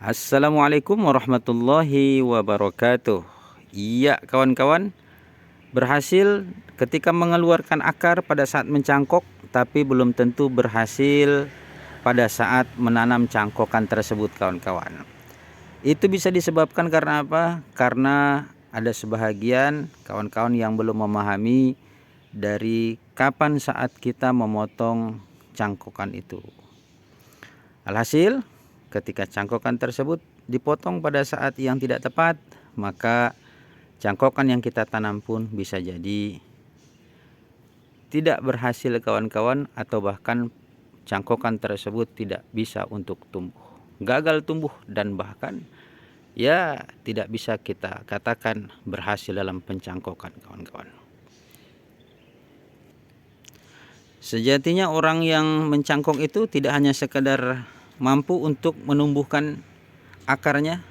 Assalamualaikum warahmatullahi wabarakatuh. Iya kawan-kawan, berhasil ketika mengeluarkan akar pada saat mencangkok, tapi belum tentu berhasil pada saat menanam cangkokan tersebut kawan-kawan. Itu bisa disebabkan karena apa? Karena ada sebahagian kawan-kawan yang belum memahami dari kapan saat kita memotong cangkokan itu. Alhasil, ketika cangkokan tersebut dipotong pada saat yang tidak tepat, maka cangkokan yang kita tanam pun bisa jadi tidak berhasil kawan-kawan, atau bahkan cangkokan tersebut tidak bisa untuk tumbuh, gagal tumbuh, dan bahkan ya tidak bisa kita katakan berhasil dalam pencangkokan kawan-kawan. Sejatinya orang yang mencangkok itu tidak hanya sekedar mampu untuk menumbuhkan akarnya,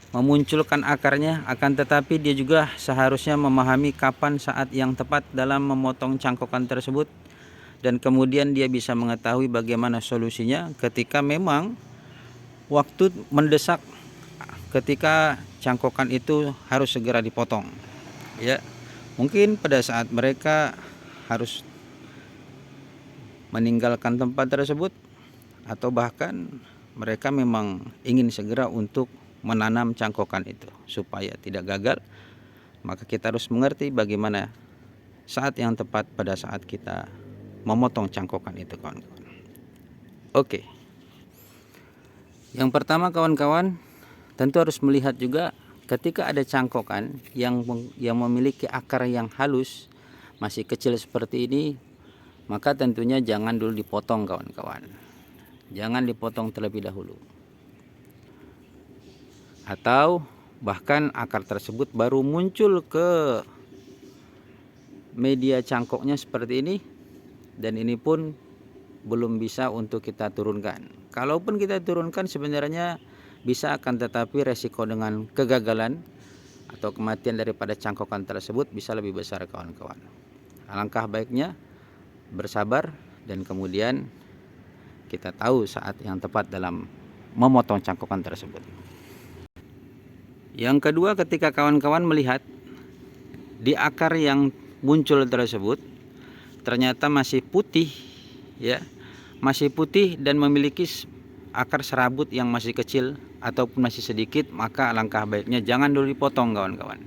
memunculkan akarnya, akan tetapi dia juga seharusnya memahami kapan saat yang tepat dalam memotong cangkokan tersebut, dan kemudian dia bisa mengetahui bagaimana solusinya ketika memang waktu mendesak, ketika cangkokan itu harus segera dipotong. Ya, mungkin pada saat mereka harus meninggalkan tempat tersebut, atau bahkan mereka memang ingin segera untuk menanam cangkokan itu supaya tidak gagal, maka kita harus mengerti bagaimana saat yang tepat pada saat kita memotong cangkokan itu kawan-kawan. Oke. Yang pertama kawan-kawan, tentu harus melihat juga ketika ada cangkokan yang memiliki akar yang halus, masih kecil seperti ini, maka tentunya jangan dulu dipotong kawan-kawan. Jangan dipotong terlebih dahulu. Atau bahkan akar tersebut baru muncul ke media cangkoknya seperti ini, dan ini pun belum bisa untuk kita turunkan. Kalaupun kita turunkan sebenarnya bisa, akan tetapi resiko dengan kegagalan atau kematian daripada cangkokan tersebut bisa lebih besar kawan-kawan. Alangkah baiknya bersabar, dan kemudian kita tahu saat yang tepat dalam memotong cangkokan tersebut. Yang kedua, ketika kawan-kawan melihat di akar yang muncul tersebut ternyata masih putih, ya, masih putih dan memiliki akar serabut yang masih kecil ataupun masih sedikit, maka alangkah baiknya jangan dulu dipotong kawan-kawan.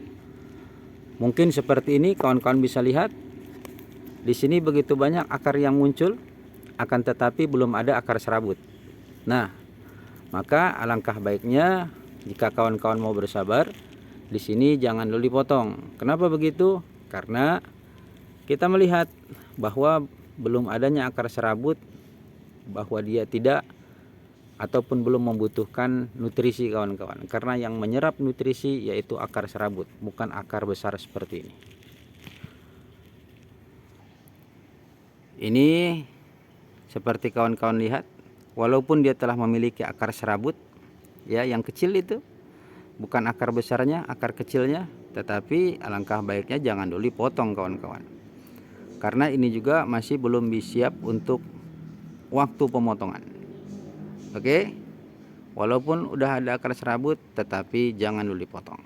Mungkin seperti ini kawan-kawan bisa lihat. Di sini begitu banyak akar yang muncul, akan tetapi belum ada akar serabut. Nah, maka alangkah baiknya jika kawan-kawan mau bersabar, di sini jangan dulu dipotong. Kenapa begitu? Karena kita melihat bahwa belum adanya akar serabut, bahwa dia tidak ataupun belum membutuhkan nutrisi kawan-kawan. Karena yang menyerap nutrisi yaitu akar serabut, bukan akar besar seperti ini. Ini seperti kawan-kawan lihat, walaupun dia telah memiliki akar serabut, ya, yang kecil itu, bukan akar besarnya, akar kecilnya, tetapi alangkah baiknya jangan dulu dipotong kawan-kawan. Karena ini juga masih belum siap untuk waktu pemotongan. Oke? Walaupun udah ada akar serabut, tetapi jangan dulu dipotong.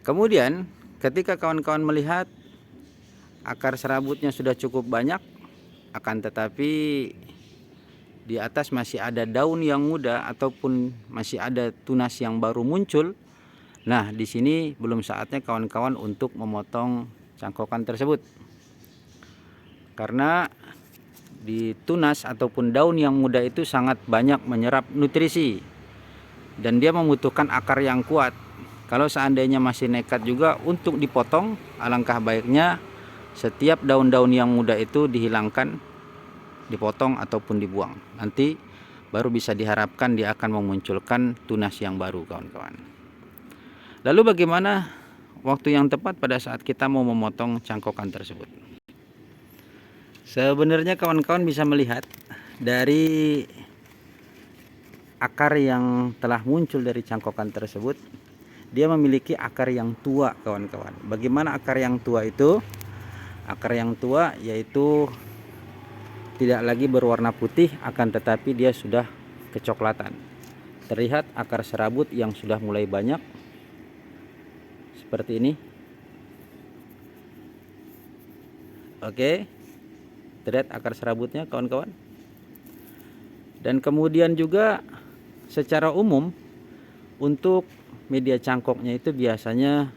Kemudian ketika kawan-kawan melihat akar serabutnya sudah cukup banyak, akan tetapi di atas masih ada daun yang muda ataupun masih ada tunas yang baru muncul, nah di sini belum saatnya kawan-kawan untuk memotong cangkokan tersebut. Karena di tunas ataupun daun yang muda itu sangat banyak menyerap nutrisi dan dia membutuhkan akar yang kuat. Kalau seandainya masih nekat juga untuk dipotong, alangkah baiknya setiap daun-daun yang muda itu dihilangkan, dipotong ataupun dibuang. Nanti baru bisa diharapkan dia akan memunculkan tunas yang baru kawan-kawan. Lalu bagaimana waktu yang tepat pada saat kita mau memotong cangkokan tersebut? Sebenarnya kawan-kawan bisa melihat dari akar yang telah muncul dari cangkokan tersebut, dia memiliki akar yang tua kawan-kawan. Bagaimana akar yang tua itu? Akar yang tua yaitu tidak lagi berwarna putih, akan tetapi dia sudah kecoklatan. Terlihat akar serabut yang sudah mulai banyak seperti ini. Oke, terlihat akar serabutnya kawan-kawan. Dan kemudian juga secara umum untuk media cangkoknya itu biasanya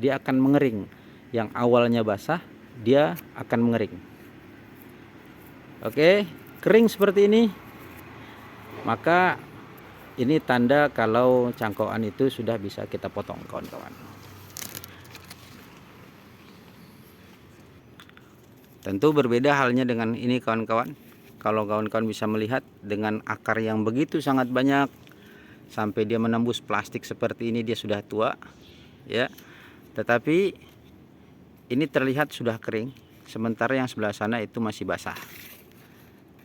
dia akan mengering. Yang awalnya basah dia akan mengering. Oke, kering seperti ini, maka ini tanda kalau cangkokan itu sudah bisa kita potong kawan-kawan. Tentu berbeda halnya dengan ini kawan-kawan. Kalau kawan-kawan bisa melihat dengan akar yang begitu sangat banyak sampai dia menembus plastik seperti ini, dia sudah tua ya. Tetapi ini terlihat sudah kering, sementara yang sebelah sana itu masih basah.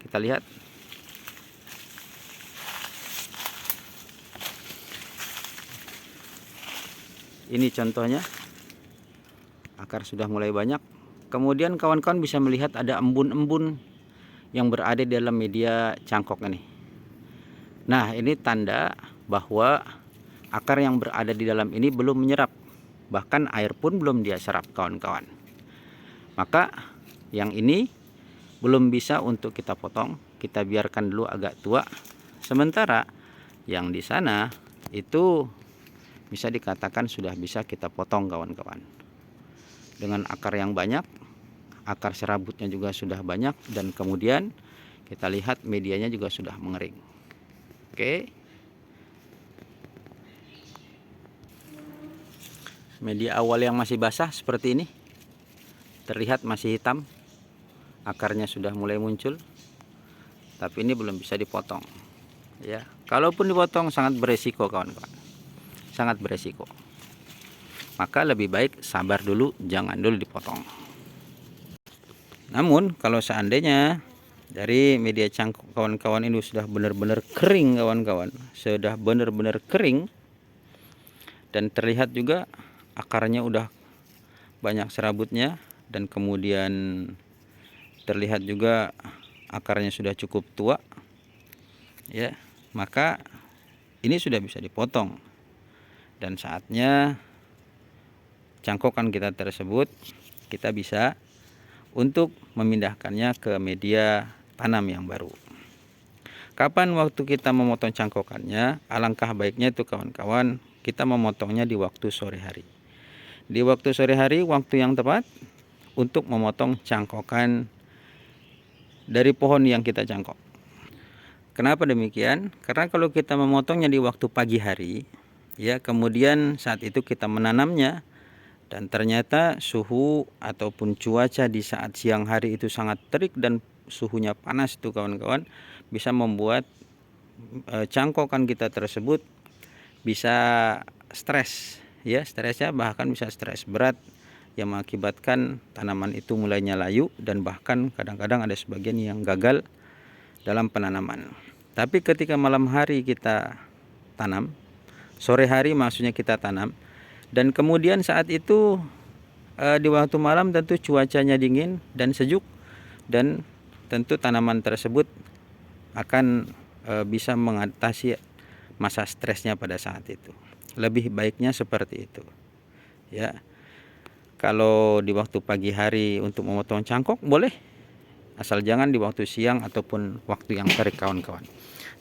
Kita lihat. Ini contohnya. Akar sudah mulai banyak. Kemudian kawan-kawan bisa melihat ada embun-embun yang berada di dalam media cangkok ini. Nah, ini tanda bahwa akar yang berada di dalam ini belum menyerap. Bahkan air pun belum dia serap kawan-kawan. Maka yang ini belum bisa untuk kita potong. Kita biarkan dulu agak tua. Sementara yang di sana itu bisa dikatakan sudah bisa kita potong kawan-kawan. Dengan akar yang banyak, akar serabutnya juga sudah banyak, dan kemudian kita lihat medianya juga sudah mengering. Oke. Media awal yang masih basah seperti ini. Terlihat masih hitam. Akarnya sudah mulai muncul. Tapi ini belum bisa dipotong. Ya, kalaupun dipotong sangat beresiko kawan-kawan. Sangat beresiko. Maka lebih baik sabar dulu, jangan dulu dipotong. Namun kalau seandainya dari media cangkok kawan-kawan ini sudah benar-benar kering kawan-kawan, sudah benar-benar kering, dan terlihat juga akarnya udah banyak serabutnya, dan kemudian terlihat juga akarnya sudah cukup tua ya, maka ini sudah bisa dipotong, dan saatnya cangkokan kita tersebut kita bisa untuk memindahkannya ke media tanam yang baru. Kapan waktu kita memotong cangkokannya? Alangkah baiknya itu kawan-kawan kita memotongnya di waktu sore hari. Di waktu sore hari, waktu yang tepat untuk memotong cangkokan dari pohon yang kita cangkok. Kenapa demikian? Karena kalau kita memotongnya di waktu pagi hari, ya, kemudian saat itu kita menanamnya, dan ternyata suhu ataupun cuaca di saat siang hari itu sangat terik dan suhunya panas itu kawan-kawan, bisa membuat cangkokan kita tersebut bisa stres, ya, stresnya bahkan bisa stres berat yang mengakibatkan tanaman itu mulainya layu, dan bahkan kadang-kadang ada sebagian yang gagal dalam penanaman. Tapi ketika malam hari kita tanam, sore hari maksudnya kita tanam, dan kemudian saat itu di waktu malam tentu cuacanya dingin dan sejuk, dan tentu tanaman tersebut akan bisa mengatasi masa stresnya pada saat itu. Lebih baiknya seperti itu ya. Kalau di waktu pagi hari untuk memotong cangkok boleh, asal jangan di waktu siang ataupun waktu yang terik kawan-kawan.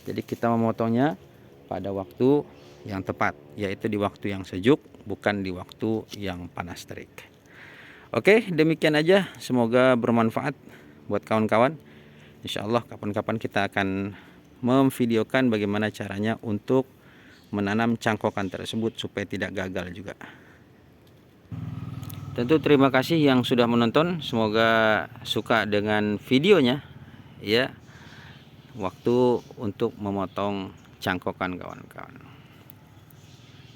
Jadi kita memotongnya pada waktu yang tepat, yaitu di waktu yang sejuk, bukan di waktu yang panas terik. Oke, demikian aja, semoga bermanfaat buat kawan-kawan. Insya Allah kapan-kapan kita akan memvideokan bagaimana caranya untuk menanam cangkokan tersebut supaya tidak gagal juga. Tentu terima kasih yang sudah menonton, semoga suka dengan videonya ya, waktu untuk memotong cangkokan kawan-kawan.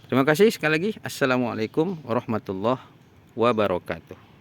Terima kasih sekali lagi. Assalamualaikum warahmatullahi wabarakatuh.